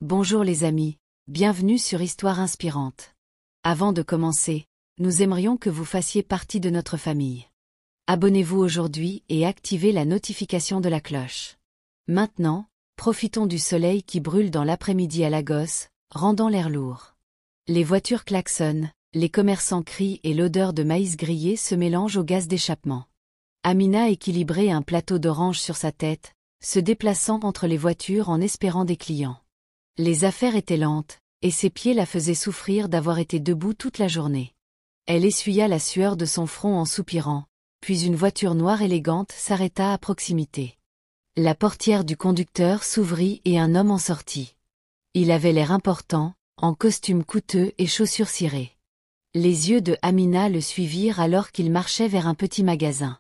Bonjour les amis, bienvenue sur Histoire inspirante. Avant de commencer, nous aimerions que vous fassiez partie de notre famille. Abonnez-vous aujourd'hui et activez la notification de la cloche. Maintenant, profitons du soleil qui brûle dans l'après-midi à Lagos, rendant l'air lourd. Les voitures klaxonnent, les commerçants crient et l'odeur de maïs grillé se mélange au gaz d'échappement. Amina équilibrait un plateau d'oranges sur sa tête, se déplaçant entre les voitures en espérant des clients. Les affaires étaient lentes, et ses pieds la faisaient souffrir d'avoir été debout toute la journée. Elle essuya la sueur de son front en soupirant, puis une voiture noire élégante s'arrêta à proximité. La portière du conducteur s'ouvrit et un homme en sortit. Il avait l'air important, en costume coûteux et chaussures cirées. Les yeux de Amina le suivirent alors qu'il marchait vers un petit magasin.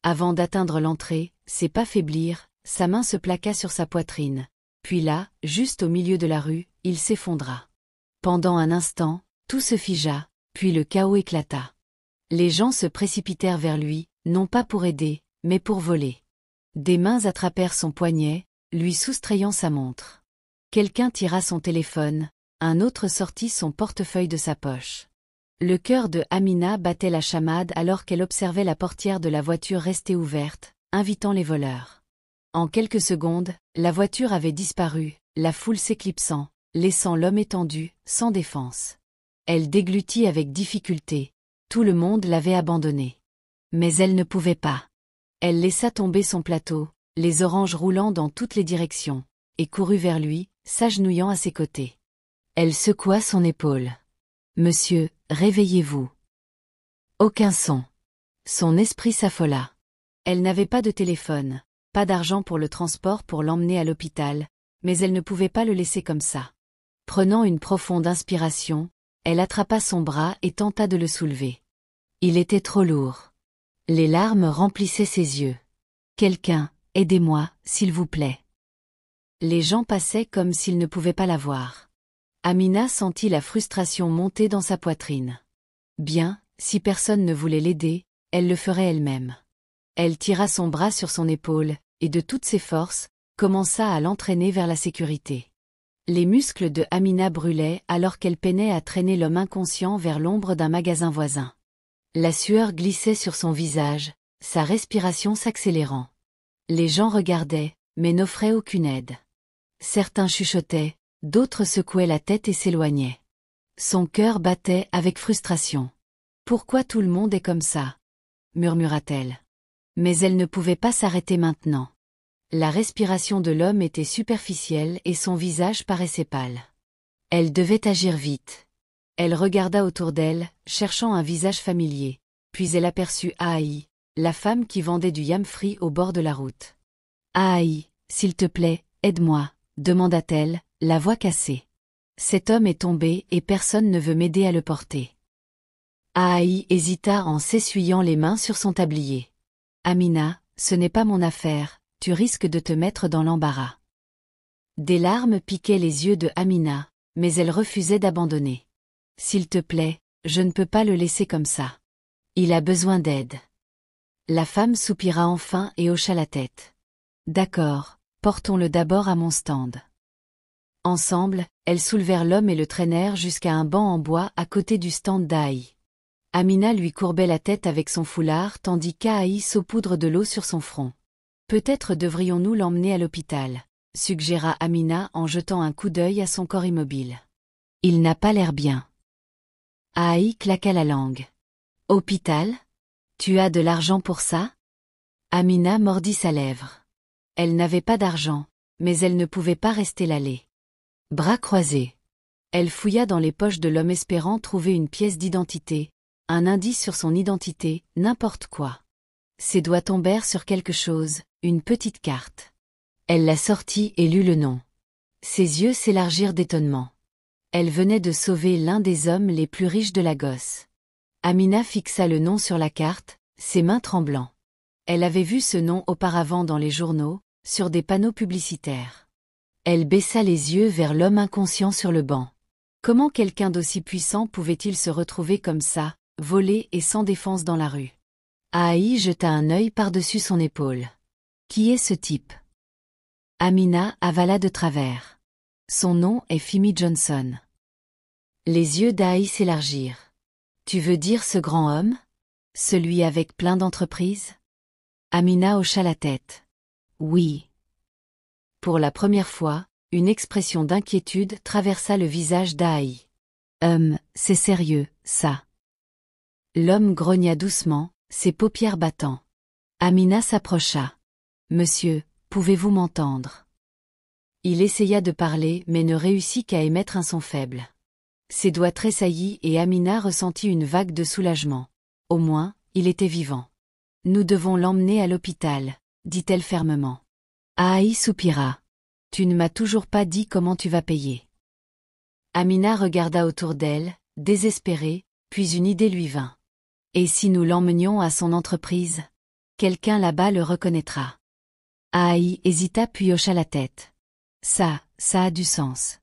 Avant d'atteindre l'entrée, ses pas faiblirent, sa main se plaqua sur sa poitrine. Puis là, juste au milieu de la rue, il s'effondra. Pendant un instant, tout se figea, puis le chaos éclata. Les gens se précipitèrent vers lui, non pas pour aider, mais pour voler. Des mains attrapèrent son poignet, lui soustrayant sa montre. Quelqu'un tira son téléphone, un autre sortit son portefeuille de sa poche. Le cœur de Amina battait la chamade alors qu'elle observait la portière de la voiture rester ouverte, invitant les voleurs. En quelques secondes, la voiture avait disparu, la foule s'éclipsant, laissant l'homme étendu, sans défense. Elle déglutit avec difficulté. Tout le monde l'avait abandonnée. Mais elle ne pouvait pas. Elle laissa tomber son plateau, les oranges roulant dans toutes les directions, et courut vers lui, s'agenouillant à ses côtés. Elle secoua son épaule. « Monsieur, réveillez-vous. » Aucun son. Son esprit s'affola. Elle n'avait pas de téléphone. Pas d'argent pour le transport pour l'emmener à l'hôpital, mais elle ne pouvait pas le laisser comme ça. Prenant une profonde inspiration, elle attrapa son bras et tenta de le soulever. Il était trop lourd. Les larmes remplissaient ses yeux. « Quelqu'un, aidez-moi, s'il vous plaît. » Les gens passaient comme s'ils ne pouvaient pas la voir. Amina sentit la frustration monter dans sa poitrine. Bien, si personne ne voulait l'aider, elle le ferait elle-même. Elle tira son bras sur son épaule, et de toutes ses forces, commença à l'entraîner vers la sécurité. Les muscles de Amina brûlaient alors qu'elle peinait à traîner l'homme inconscient vers l'ombre d'un magasin voisin. La sueur glissait sur son visage, sa respiration s'accélérant. Les gens regardaient, mais n'offraient aucune aide. Certains chuchotaient, d'autres secouaient la tête et s'éloignaient. Son cœur battait avec frustration. « Pourquoi tout le monde est comme ça ?» murmura-t-elle. Mais elle ne pouvait pas s'arrêter maintenant. La respiration de l'homme était superficielle et son visage paraissait pâle. Elle devait agir vite. Elle regarda autour d'elle, cherchant un visage familier, puis elle aperçut Ahaï, la femme qui vendait du yam frit au bord de la route. « Ahaï, s'il te plaît, aide-moi, » demanda-t-elle, la voix cassée. « Cet homme est tombé et personne ne veut m'aider à le porter. » Ahaï hésita en s'essuyant les mains sur son tablier. Amina, ce n'est pas mon affaire, tu risques de te mettre dans l'embarras. Des larmes piquaient les yeux de Amina, mais elle refusait d'abandonner. S'il te plaît, je ne peux pas le laisser comme ça. Il a besoin d'aide. La femme soupira enfin et hocha la tête. D'accord, portons-le d'abord à mon stand. Ensemble, elles soulevèrent l'homme et le traînèrent jusqu'à un banc en bois à côté du stand d'Ahaï. Amina lui courbait la tête avec son foulard tandis qu'Ahaï saupoudre de l'eau sur son front. « Peut-être devrions-nous l'emmener à l'hôpital » suggéra Amina en jetant un coup d'œil à son corps immobile. « Il n'a pas l'air bien. » Ahaï claqua la langue. « Hôpital ? Tu as de l'argent pour ça ?» Amina mordit sa lèvre. Elle n'avait pas d'argent, mais elle ne pouvait pas rester l'allée. Bras croisés. Elle fouilla dans les poches de l'homme espérant trouver une pièce d'identité. Un indice sur son identité, n'importe quoi. Ses doigts tombèrent sur quelque chose, une petite carte. Elle la sortit et lut le nom. Ses yeux s'élargirent d'étonnement. Elle venait de sauver l'un des hommes les plus riches de Lagos. Amina fixa le nom sur la carte, ses mains tremblant. Elle avait vu ce nom auparavant dans les journaux, sur des panneaux publicitaires. Elle baissa les yeux vers l'homme inconscient sur le banc. Comment quelqu'un d'aussi puissant pouvait-il se retrouver comme ça, volé et sans défense dans la rue? Ahaï jeta un œil par-dessus son épaule. Qui est ce type? Amina avala de travers. Son nom est Fimi Johnson. Les yeux d'Aïe s'élargirent. Tu veux dire ce grand homme? Celui avec plein d'entreprises? Amina hocha la tête. Oui. Pour la première fois, une expression d'inquiétude traversa le visage d'Aïe. C'est sérieux, ça. L'homme grogna doucement, ses paupières battant. Amina s'approcha. Monsieur, pouvez-vous m'entendre? Il essaya de parler mais ne réussit qu'à émettre un son faible. Ses doigts tressaillis et Amina ressentit une vague de soulagement. Au moins, il était vivant. Nous devons l'emmener à l'hôpital, dit-elle fermement. Aïe soupira. Tu ne m'as toujours pas dit comment tu vas payer. Amina regarda autour d'elle, désespérée, puis une idée lui vint. Et si nous l'emmenions à son entreprise? Quelqu'un là-bas le reconnaîtra. Aïe hésita puis hocha la tête. Ça a du sens.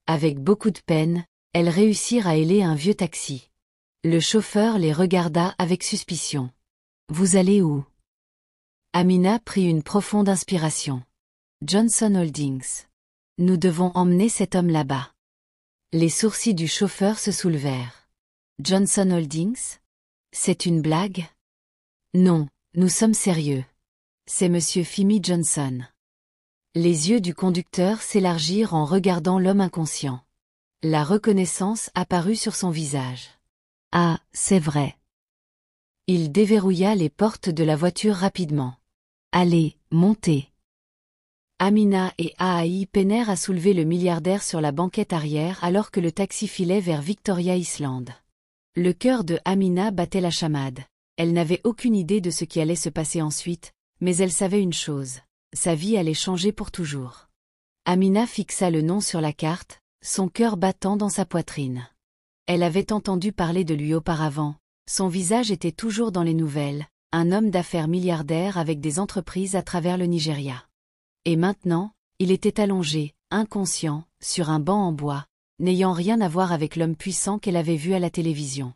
Avec beaucoup de peine, elles réussirent à héler un vieux taxi. Le chauffeur les regarda avec suspicion. Vous allez où? Amina prit une profonde inspiration. Johnson Holdings. Nous devons emmener cet homme là-bas. Les sourcils du chauffeur se soulevèrent. Johnson Holdings? C'est une blague? Non, nous sommes sérieux. C'est monsieur Fimi Johnson. Les yeux du conducteur s'élargirent en regardant l'homme inconscient. La reconnaissance apparut sur son visage. Ah, c'est vrai. Il déverrouilla les portes de la voiture rapidement. Allez, montez. Amina et Aïe peinèrent à soulever le milliardaire sur la banquette arrière alors que le taxi filait vers Victoria Island. Le cœur de Amina battait la chamade. Elle n'avait aucune idée de ce qui allait se passer ensuite, mais elle savait une chose. Sa vie allait changer pour toujours. Amina fixa le nom sur la carte, son cœur battant dans sa poitrine. Elle avait entendu parler de lui auparavant, son visage était toujours dans les nouvelles, un homme d'affaires milliardaire avec des entreprises à travers le Nigeria. Et maintenant, il était allongé, inconscient, sur un banc en bois, n'ayant rien à voir avec l'homme puissant qu'elle avait vu à la télévision.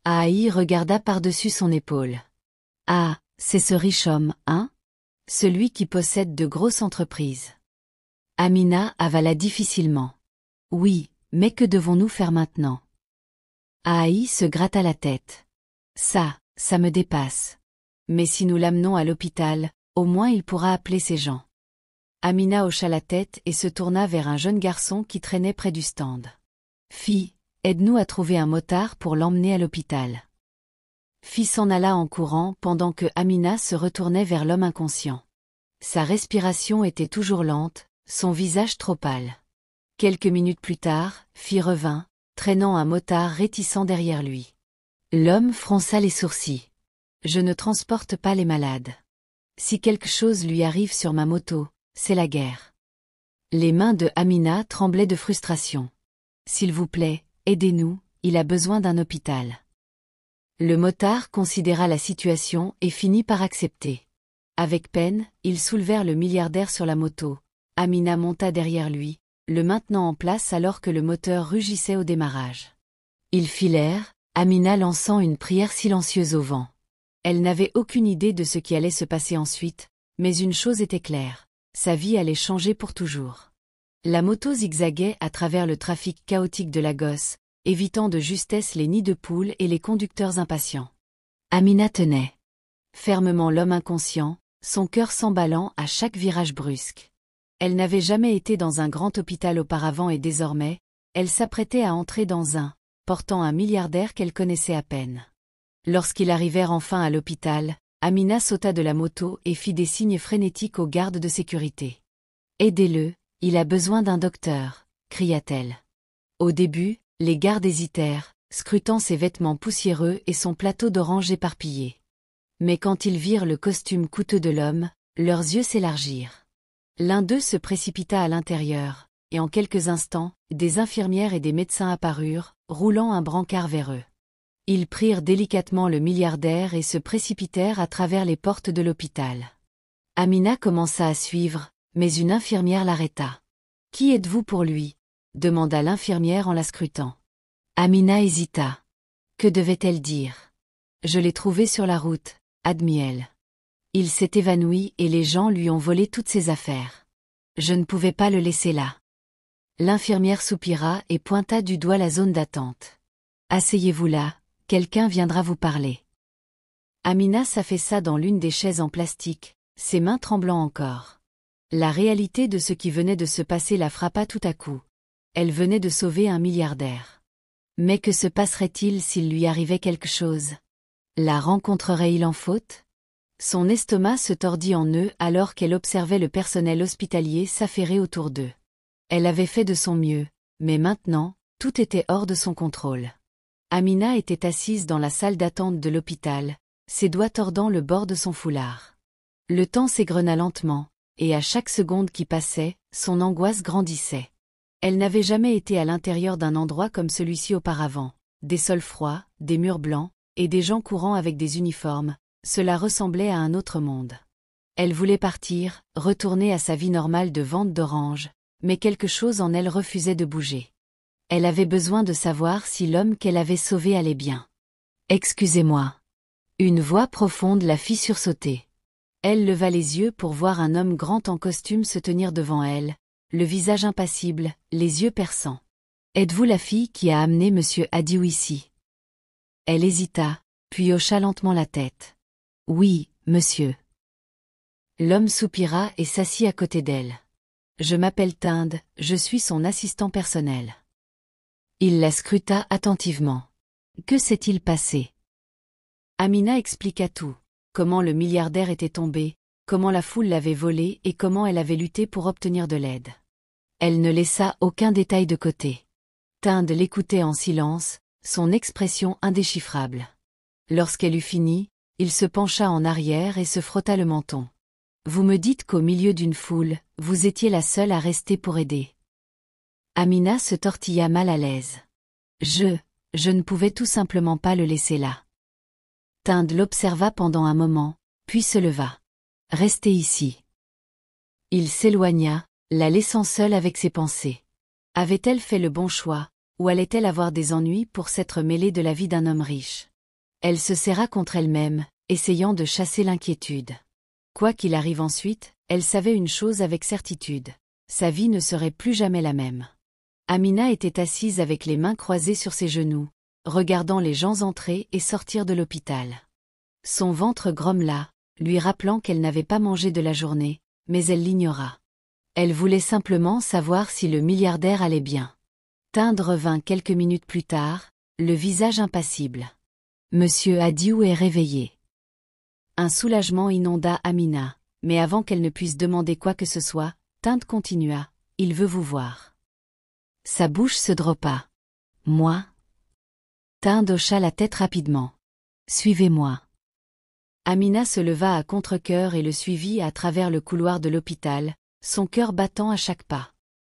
Aïe regarda par-dessus son épaule. Ah, c'est ce riche homme, hein? Celui qui possède de grosses entreprises. Amina avala difficilement. Oui, mais que devons-nous faire maintenant? Aïe se gratta la tête. Ça me dépasse. Mais si nous l'amenons à l'hôpital, au moins il pourra appeler ses gens. Amina hocha la tête et se tourna vers un jeune garçon qui traînait près du stand. Fille, aide-nous à trouver un motard pour l'emmener à l'hôpital. Fille s'en alla en courant pendant que Amina se retournait vers l'homme inconscient. Sa respiration était toujours lente, son visage trop pâle. Quelques minutes plus tard, Fille revint, traînant un motard réticent derrière lui. L'homme fronça les sourcils. Je ne transporte pas les malades. Si quelque chose lui arrive sur ma moto, c'est la guerre. Les mains de Amina tremblaient de frustration. S'il vous plaît, aidez-nous, il a besoin d'un hôpital. Le motard considéra la situation et finit par accepter. Avec peine, ils soulevèrent le milliardaire sur la moto. Amina monta derrière lui, le maintenant en place alors que le moteur rugissait au démarrage. Ils filèrent, Amina lançant une prière silencieuse au vent. Elle n'avait aucune idée de ce qui allait se passer ensuite, mais une chose était claire, sa vie allait changer pour toujours. La moto zigzaguait à travers le trafic chaotique de Lagos, évitant de justesse les nids de poules et les conducteurs impatients. Amina tenait fermement l'homme inconscient, son cœur s'emballant à chaque virage brusque. Elle n'avait jamais été dans un grand hôpital auparavant et désormais, elle s'apprêtait à entrer dans un, portant un milliardaire qu'elle connaissait à peine. Lorsqu'ils arrivèrent enfin à l'hôpital, Amina sauta de la moto et fit des signes frénétiques aux gardes de sécurité. « Aidez-le, il a besoin d'un docteur », cria-t-elle. Au début, les gardes hésitèrent, scrutant ses vêtements poussiéreux et son plateau d'orange éparpillé. Mais quand ils virent le costume coûteux de l'homme, leurs yeux s'élargirent. L'un d'eux se précipita à l'intérieur, et en quelques instants, des infirmières et des médecins apparurent, roulant un brancard vers eux. Ils prirent délicatement le milliardaire et se précipitèrent à travers les portes de l'hôpital. Amina commença à suivre, mais une infirmière l'arrêta. « Qui êtes-vous pour lui ?» demanda l'infirmière en la scrutant. Amina hésita. Que devait-elle dire? « Je l'ai trouvé sur la route », admit-elle. Il s'est évanoui et les gens lui ont volé toutes ses affaires. Je ne pouvais pas le laisser là. L'infirmière soupira et pointa du doigt la zone d'attente. Asseyez-vous là, quelqu'un viendra vous parler. Amina s'affaissa dans l'une des chaises en plastique, ses mains tremblant encore. La réalité de ce qui venait de se passer la frappa tout à coup. Elle venait de sauver un milliardaire. Mais que se passerait-il s'il lui arrivait quelque chose? La rencontrerait-il en faute? Son estomac se tordit en nœuds alors qu'elle observait le personnel hospitalier s'affairer autour d'eux. Elle avait fait de son mieux, mais maintenant, tout était hors de son contrôle. Amina était assise dans la salle d'attente de l'hôpital, ses doigts tordant le bord de son foulard. Le temps s'égrena lentement, et à chaque seconde qui passait, son angoisse grandissait. Elle n'avait jamais été à l'intérieur d'un endroit comme celui-ci auparavant. Des sols froids, des murs blancs, et des gens courant avec des uniformes, cela ressemblait à un autre monde. Elle voulait partir, retourner à sa vie normale de vente d'oranges, mais quelque chose en elle refusait de bouger. Elle avait besoin de savoir si l'homme qu'elle avait sauvé allait bien. « Excusez-moi. » Une voix profonde la fit sursauter. Elle leva les yeux pour voir un homme grand en costume se tenir devant elle, le visage impassible, les yeux perçants. « Êtes-vous la fille qui a amené monsieur Adiou ici ?» Elle hésita, puis hocha lentement la tête. « Oui, monsieur. » L'homme soupira et s'assit à côté d'elle. « Je m'appelle Tinde, je suis son assistant personnel. » Il la scruta attentivement. Que s'est-il passé? Amina expliqua tout. Comment le milliardaire était tombé, comment la foule l'avait volé et comment elle avait lutté pour obtenir de l'aide. Elle ne laissa aucun détail de côté. Tinde l'écoutait en silence, son expression indéchiffrable. Lorsqu'elle eut fini, il se pencha en arrière et se frotta le menton. « Vous me dites qu'au milieu d'une foule, vous étiez la seule à rester pour aider. » Amina se tortilla mal à l'aise. « Je ne pouvais tout simplement pas le laisser là. » Tinde l'observa pendant un moment, puis se leva. « Restez ici. » Il s'éloigna, la laissant seule avec ses pensées. Avait-elle fait le bon choix, ou allait-elle avoir des ennuis pour s'être mêlée de la vie d'un homme riche? Elle se serra contre elle-même, essayant de chasser l'inquiétude. Quoi qu'il arrive ensuite, elle savait une chose avec certitude. Sa vie ne serait plus jamais la même. Amina était assise avec les mains croisées sur ses genoux, regardant les gens entrer et sortir de l'hôpital. Son ventre grommela, lui rappelant qu'elle n'avait pas mangé de la journée, mais elle l'ignora. Elle voulait simplement savoir si le milliardaire allait bien. Tinde revint quelques minutes plus tard, le visage impassible. « Monsieur Adiou est réveillé. » Un soulagement inonda Amina, mais avant qu'elle ne puisse demander quoi que ce soit, Tinde continua. « Il veut vous voir. » Sa bouche se droppa. « Moi ?» Tinde hocha la tête rapidement. « Suivez-moi. » Amina se leva à contre-cœur et le suivit à travers le couloir de l'hôpital, son cœur battant à chaque pas.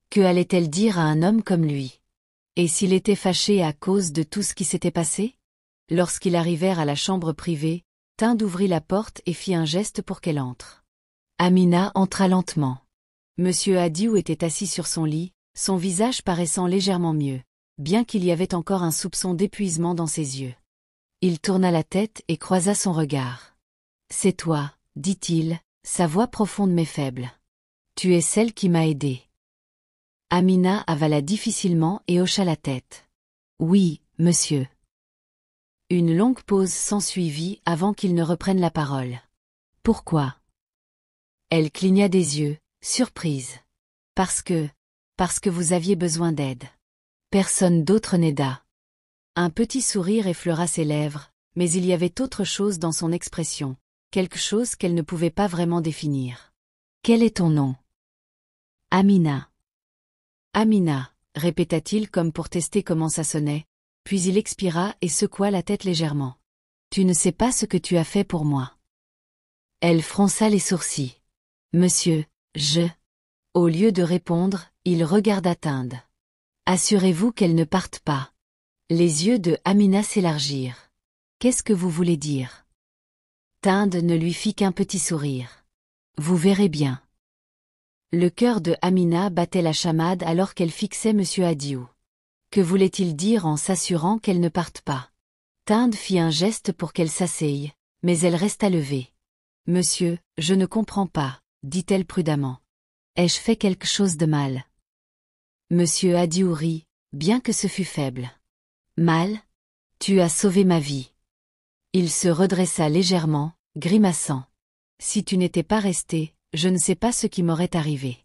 Que allait-elle dire à un homme comme lui? Et s'il était fâché à cause de tout ce qui s'était passé? Lorsqu'ils arrivèrent à la chambre privée, Tinde ouvrit la porte et fit un geste pour qu'elle entre. Amina entra lentement. Monsieur Adiou était assis sur son lit, son visage paraissant légèrement mieux, bien qu'il y avait encore un soupçon d'épuisement dans ses yeux. Il tourna la tête et croisa son regard. « C'est toi, » dit-il, sa voix profonde mais faible. « Tu es celle qui m'a aidée. » Amina avala difficilement et hocha la tête. « Oui, monsieur. » Une longue pause s'ensuivit avant qu'il ne reprenne la parole. « Pourquoi ?» Elle cligna des yeux, surprise. « Parce que vous aviez besoin d'aide. » Personne d'autre n'aida. Un petit sourire effleura ses lèvres, mais il y avait autre chose dans son expression, quelque chose qu'elle ne pouvait pas vraiment définir. « Quel est ton nom ?»« Amina. »« Amina », répéta-t-il comme pour tester comment ça sonnait, puis il expira et secoua la tête légèrement. « Tu ne sais pas ce que tu as fait pour moi. » Elle fronça les sourcils. « Monsieur, je... » Au lieu de répondre, il regarda Tinde. « Assurez-vous qu'elle ne parte pas. » Les yeux de Amina s'élargirent. « Qu'est-ce que vous voulez dire ?» Tinde ne lui fit qu'un petit sourire. « Vous verrez bien. » Le cœur de Amina battait la chamade alors qu'elle fixait monsieur Adiou. Que voulait-il dire en s'assurant qu'elle ne parte pas? Tinde fit un geste pour qu'elle s'asseye, mais elle resta levée. « Monsieur, je ne comprends pas, » dit-elle prudemment. « Ai-je fait quelque chose de mal? » Monsieur Adiou rit, bien que ce fût faible. Mal? Tu as sauvé ma vie. Il se redressa légèrement, grimaçant. Si tu n'étais pas resté, je ne sais pas ce qui m'aurait arrivé.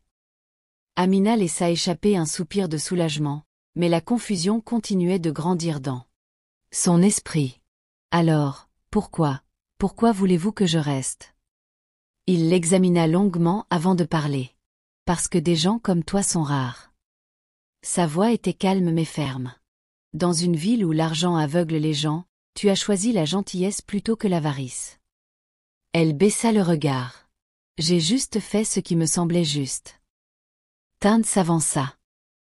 Amina laissa échapper un soupir de soulagement, mais la confusion continuait de grandir dans son esprit. Alors, pourquoi voulez-vous que je reste? Il l'examina longuement avant de parler. Parce que des gens comme toi sont rares. Sa voix était calme mais ferme. Dans une ville où l'argent aveugle les gens, tu as choisi la gentillesse plutôt que l'avarice. Elle baissa le regard. J'ai juste fait ce qui me semblait juste. Tinde s'avança.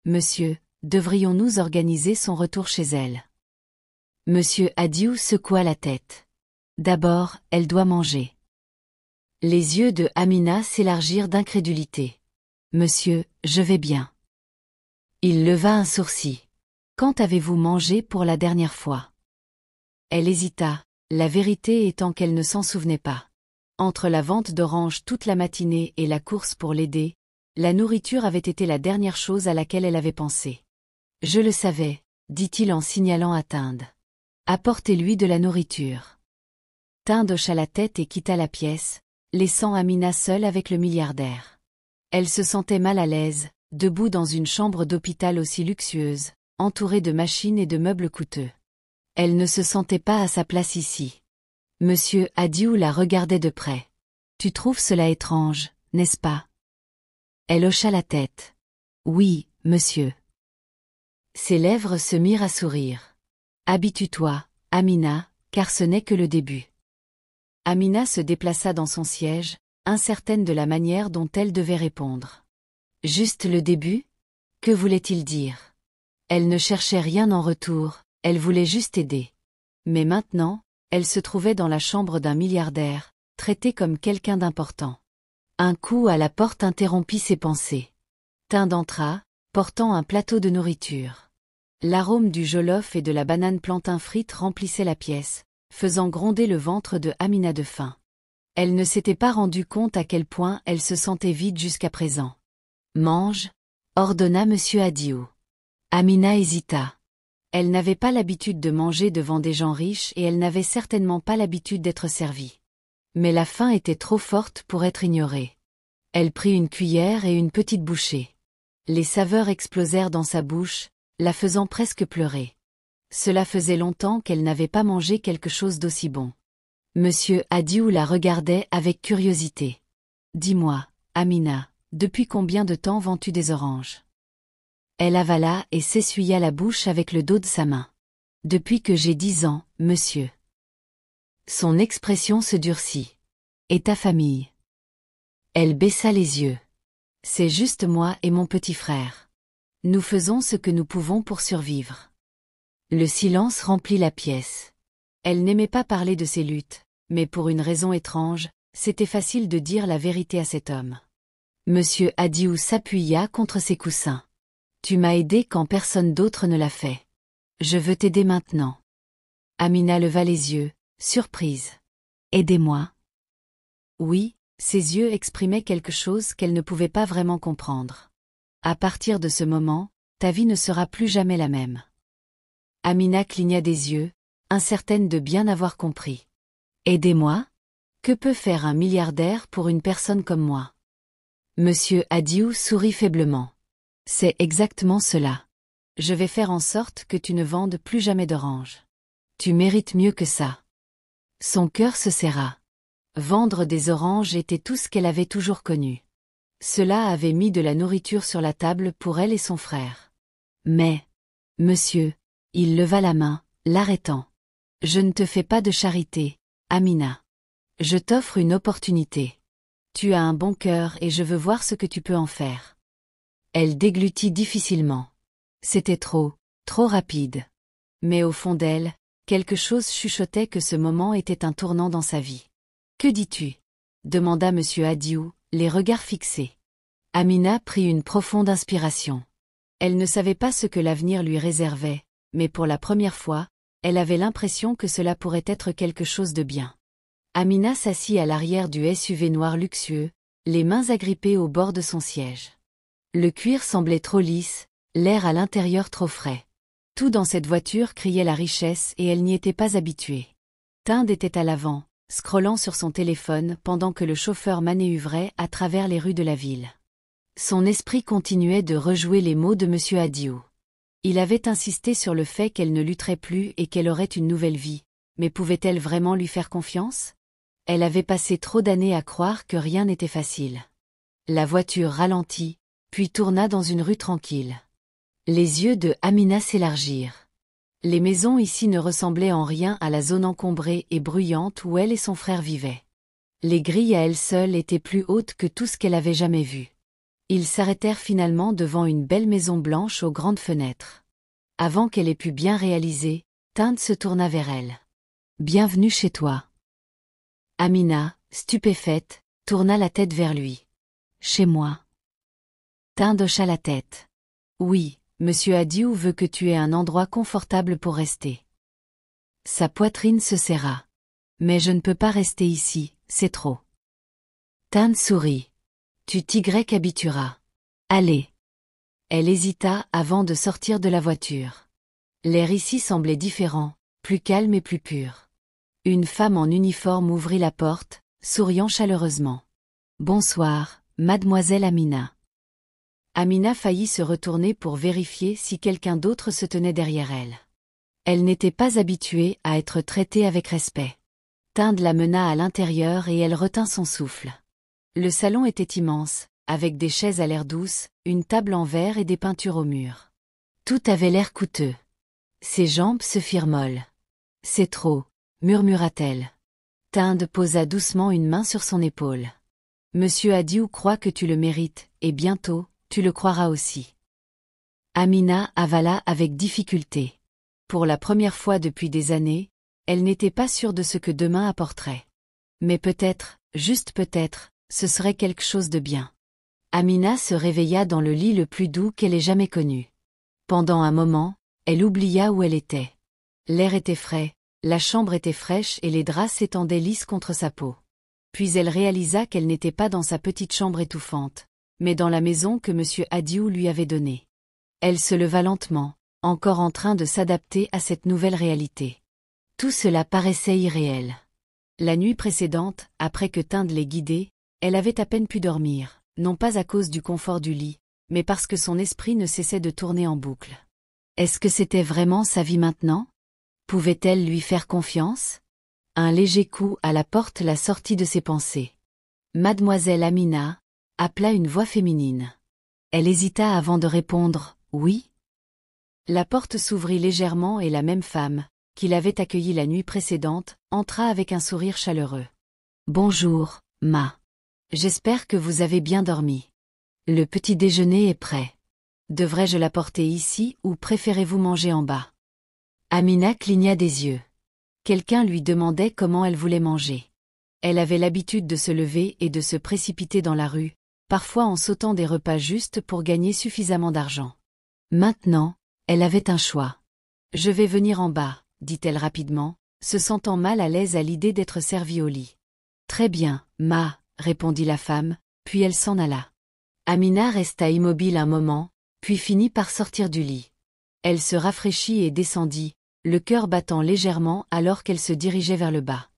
Monsieur, devrions-nous organiser son retour chez elle? Monsieur Adiou secoua la tête. D'abord, elle doit manger. Les yeux de Amina s'élargirent d'incrédulité. Monsieur, je vais bien. Il leva un sourcil. Quand avez-vous mangé pour la dernière fois? Elle hésita, la vérité étant qu'elle ne s'en souvenait pas. Entre la vente d'oranges toute la matinée et la course pour l'aider, la nourriture avait été la dernière chose à laquelle elle avait pensé. Je le savais, dit-il en signalant à Tinde. Apportez-lui de la nourriture. Tinde hocha la tête et quitta la pièce, laissant Amina seule avec le milliardaire. Elle se sentait mal à l'aise, debout dans une chambre d'hôpital aussi luxueuse, entourée de machines et de meubles coûteux. Elle ne se sentait pas à sa place ici. Monsieur Adiou la regardait de près. Tu trouves cela étrange, n'est-ce pas? Elle hocha la tête. Oui, monsieur. Ses lèvres se mirent à sourire. Habitue-toi, Amina, car ce n'est que le début. Amina se déplaça dans son siège, incertaine de la manière dont elle devait répondre. Juste le début? Que voulait-il dire? Elle ne cherchait rien en retour, elle voulait juste aider. Mais maintenant, elle se trouvait dans la chambre d'un milliardaire, traité comme quelqu'un d'important. Un coup à la porte interrompit ses pensées. Tinde entra, portant un plateau de nourriture. L'arôme du jollof et de la banane plantain frite remplissait la pièce, faisant gronder le ventre de Amina de faim. Elle ne s'était pas rendue compte à quel point elle se sentait vide jusqu'à présent. Mange, ordonna monsieur Adiou. Amina hésita. Elle n'avait pas l'habitude de manger devant des gens riches et elle n'avait certainement pas l'habitude d'être servie. Mais la faim était trop forte pour être ignorée. Elle prit une cuillère et une petite bouchée. Les saveurs explosèrent dans sa bouche, la faisant presque pleurer. Cela faisait longtemps qu'elle n'avait pas mangé quelque chose d'aussi bon. Monsieur Adiou la regardait avec curiosité. Dis-moi, Amina, depuis combien de temps vends-tu des oranges? Elle avala et s'essuya la bouche avec le dos de sa main. Depuis que j'ai 10 ans, monsieur. Son expression se durcit. Et ta famille? Elle baissa les yeux. C'est juste moi et mon petit frère. Nous faisons ce que nous pouvons pour survivre. Le silence remplit la pièce. Elle n'aimait pas parler de ses luttes, mais pour une raison étrange, c'était facile de dire la vérité à cet homme. Monsieur Adiou s'appuya contre ses coussins. Tu m'as aidé quand personne d'autre ne l'a fait. Je veux t'aider maintenant. Amina leva les yeux, surprise. Aidez-moi. Oui, ses yeux exprimaient quelque chose qu'elle ne pouvait pas vraiment comprendre. À partir de ce moment, ta vie ne sera plus jamais la même. Amina cligna des yeux, incertaine de bien avoir compris. Aidez-moi? Que peut faire un milliardaire pour une personne comme moi? Monsieur Adiou sourit faiblement. C'est exactement cela. Je vais faire en sorte que tu ne vendes plus jamais d'oranges. Tu mérites mieux que ça. Son cœur se serra. Vendre des oranges était tout ce qu'elle avait toujours connu. Cela avait mis de la nourriture sur la table pour elle et son frère. Mais, monsieur, il leva la main, l'arrêtant. Je ne te fais pas de charité, Amina. Je t'offre une opportunité. Tu as un bon cœur et je veux voir ce que tu peux en faire. Elle déglutit difficilement. C'était trop rapide. Mais au fond d'elle, quelque chose chuchotait que ce moment était un tournant dans sa vie. Que dis-tu? Demanda monsieur Adiou, les regards fixés. Amina prit une profonde inspiration. Elle ne savait pas ce que l'avenir lui réservait, mais pour la première fois, elle avait l'impression que cela pourrait être quelque chose de bien. Amina s'assit à l'arrière du SUV noir luxueux, les mains agrippées au bord de son siège. Le cuir semblait trop lisse, L'air à l'intérieur trop frais. Tout dans cette voiture criait la richesse et elle n'y était pas habituée. Tinde était à l'avant, scrollant sur son téléphone pendant que le chauffeur manœuvrait à travers les rues de la ville. Son esprit continuait de rejouer les mots de M. Adiou. Il avait insisté sur le fait qu'elle ne lutterait plus et qu'elle aurait une nouvelle vie, mais pouvait-elle vraiment lui faire confiance? Elle avait passé trop d'années à croire que rien n'était facile. La voiture ralentit, puis tourna dans une rue tranquille. Les yeux de Amina s'élargirent. Les maisons ici ne ressemblaient en rien à la zone encombrée et bruyante où elle et son frère vivaient. Les grilles à elles seules étaient plus hautes que tout ce qu'elle avait jamais vu. Ils s'arrêtèrent finalement devant une belle maison blanche aux grandes fenêtres. Avant qu'elle ait pu bien réaliser, Tinde se tourna vers elle. « Bienvenue chez toi. » Amina, stupéfaite, tourna la tête vers lui. « Chez moi. » Tinde hocha la tête. « Oui, Monsieur Adiou veut que tu aies un endroit confortable pour rester. » Sa poitrine se serra. « Mais je ne peux pas rester ici, c'est trop. » Tinde sourit. « Tu t'y habitueras. Allez. » Elle hésita avant de sortir de la voiture. L'air ici semblait différent, plus calme et plus pur. Une femme en uniforme ouvrit la porte, souriant chaleureusement. « Bonsoir, mademoiselle Amina. » Amina faillit se retourner pour vérifier si quelqu'un d'autre se tenait derrière elle. Elle n'était pas habituée à être traitée avec respect. Tinde la mena à l'intérieur et elle retint son souffle. Le salon était immense, avec des chaises à l'air douce, une table en verre et des peintures au mur. Tout avait l'air coûteux. Ses jambes se firent molles. « C'est trop, » murmura-t-elle. Tinde posa doucement une main sur son épaule. « Monsieur Adiou croit que tu le mérites, et bientôt, tu le croiras aussi. » Amina avala avec difficulté. Pour la première fois depuis des années, elle n'était pas sûre de ce que demain apporterait. Mais peut-être, juste peut-être, ce serait quelque chose de bien. Amina se réveilla dans le lit le plus doux qu'elle ait jamais connu. Pendant un moment, elle oublia où elle était. L'air était frais, la chambre était fraîche et les draps s'étendaient lisses contre sa peau. Puis elle réalisa qu'elle n'était pas dans sa petite chambre étouffante, mais dans la maison que M. Adiou lui avait donnée. Elle se leva lentement, encore en train de s'adapter à cette nouvelle réalité. Tout cela paraissait irréel. La nuit précédente, après que Tinde l'ait guidée, elle avait à peine pu dormir, non pas à cause du confort du lit, mais parce que son esprit ne cessait de tourner en boucle. Est-ce que c'était vraiment sa vie maintenant? Pouvait-elle lui faire confiance? Un léger coup à la porte la sortit de ses pensées. Mademoiselle Amina, appela une voix féminine. Elle hésita avant de répondre « oui ». La porte s'ouvrit légèrement et la même femme, qui l'avait accueillie la nuit précédente, entra avec un sourire chaleureux. « Bonjour, ma. J'espère que vous avez bien dormi. Le petit déjeuner est prêt. Devrais-je l'apporter ici ou préférez-vous manger en bas ?» Amina cligna des yeux. Quelqu'un lui demandait comment elle voulait manger. Elle avait l'habitude de se lever et de se précipiter dans la rue, parfois en sautant des repas justes pour gagner suffisamment d'argent. Maintenant, elle avait un choix. « Je vais venir en bas », dit-elle rapidement, se sentant mal à l'aise à l'idée d'être servie au lit. « Très bien, ma », répondit la femme, puis elle s'en alla. Amina resta immobile un moment, puis finit par sortir du lit. Elle se rafraîchit et descendit, le cœur battant légèrement alors qu'elle se dirigeait vers le bas.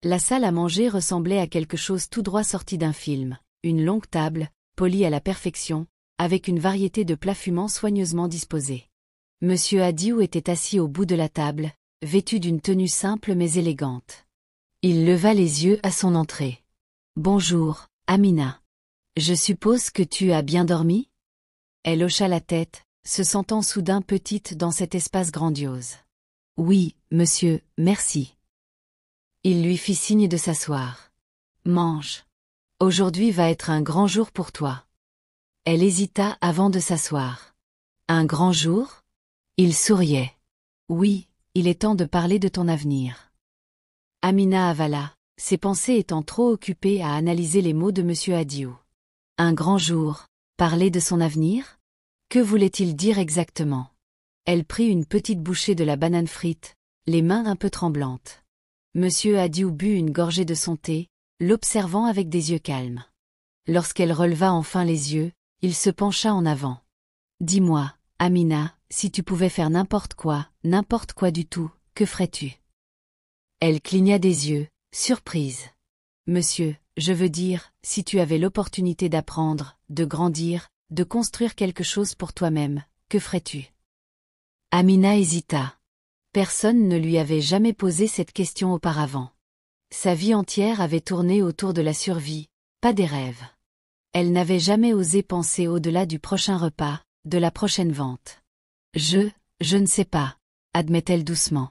La salle à manger ressemblait à quelque chose tout droit sorti d'un film, une longue table, polie à la perfection, avec une variété de plats fumants soigneusement disposés. Monsieur Adiou était assis au bout de la table, vêtu d'une tenue simple mais élégante. Il leva les yeux à son entrée. « Bonjour, Amina. Je suppose que tu as bien dormi ?» Elle hocha la tête, se sentant soudain petite dans cet espace grandiose. « Oui, monsieur, merci. » Il lui fit signe de s'asseoir. « Mange. Aujourd'hui va être un grand jour pour toi. » Elle hésita avant de s'asseoir. « Un grand jour ?» Il souriait. « Oui, il est temps de parler de ton avenir. » Amina avala, ses pensées étant trop occupées à analyser les mots de M. Adiou. Un grand jour, parler de son avenir? Que voulait-il dire exactement? Elle prit une petite bouchée de la banane frite, les mains un peu tremblantes. M. Adiou but une gorgée de son thé, l'observant avec des yeux calmes. Lorsqu'elle releva enfin les yeux, il se pencha en avant. « Dis-moi, Amina, si tu pouvais faire n'importe quoi du tout, que ferais-tu? Elle cligna des yeux, surprise. Monsieur, je veux dire, si tu avais l'opportunité d'apprendre, de grandir, de construire quelque chose pour toi-même, que ferais-tu? Amina hésita. Personne ne lui avait jamais posé cette question auparavant. Sa vie entière avait tourné autour de la survie, pas des rêves. Elle n'avait jamais osé penser au-delà du prochain repas, de la prochaine vente. Je ne sais pas, admet-elle doucement.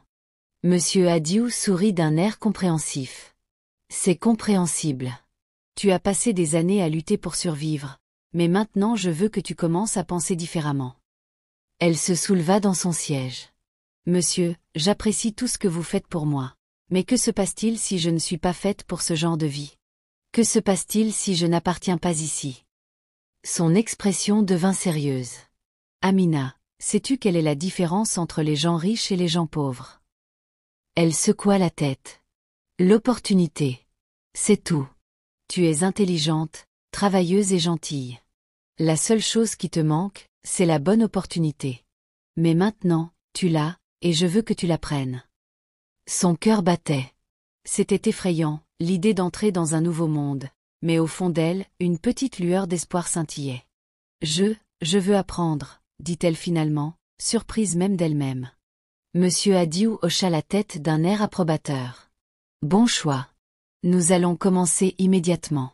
Monsieur Adiou sourit d'un air compréhensif. C'est compréhensible. Tu as passé des années à lutter pour survivre, mais maintenant je veux que tu commences à penser différemment. Elle se souleva dans son siège. Monsieur, j'apprécie tout ce que vous faites pour moi. Mais que se passe-t-il si je ne suis pas faite pour ce genre de vie? Que se passe-t-il si je n'appartiens pas ici? Son expression devint sérieuse. Amina, sais-tu quelle est la différence entre les gens riches et les gens pauvres? Elle secoua la tête. L'opportunité. C'est tout. Tu es intelligente, travailleuse et gentille. La seule chose qui te manque, c'est la bonne opportunité. Mais maintenant, tu l'as, et je veux que tu la prennes. Son cœur battait. C'était effrayant, l'idée d'entrer dans un nouveau monde, mais au fond d'elle, une petite lueur d'espoir scintillait. Je veux apprendre, dit-elle finalement, surprise même d'elle-même. Monsieur Adiou hocha la tête d'un air approbateur. Bon choix. Nous allons commencer immédiatement.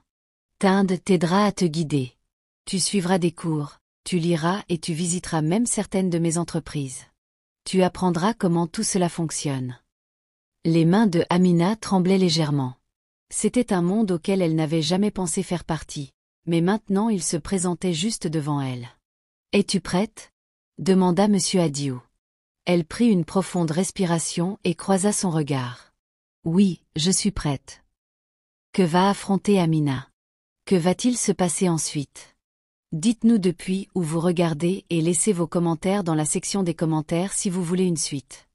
Tinde t'aidera à te guider. Tu suivras des cours, tu liras et tu visiteras même certaines de mes entreprises. Tu apprendras comment tout cela fonctionne. Les mains de Amina tremblaient légèrement. C'était un monde auquel elle n'avait jamais pensé faire partie, mais maintenant il se présentait juste devant elle. « Es-tu prête ?» demanda monsieur Adiou. Elle prit une profonde respiration et croisa son regard. « Oui, je suis prête. » Que va affronter Amina? Que va-t-il se passer ensuite? Dites-nous depuis où vous regardez et laissez vos commentaires dans la section des commentaires si vous voulez une suite.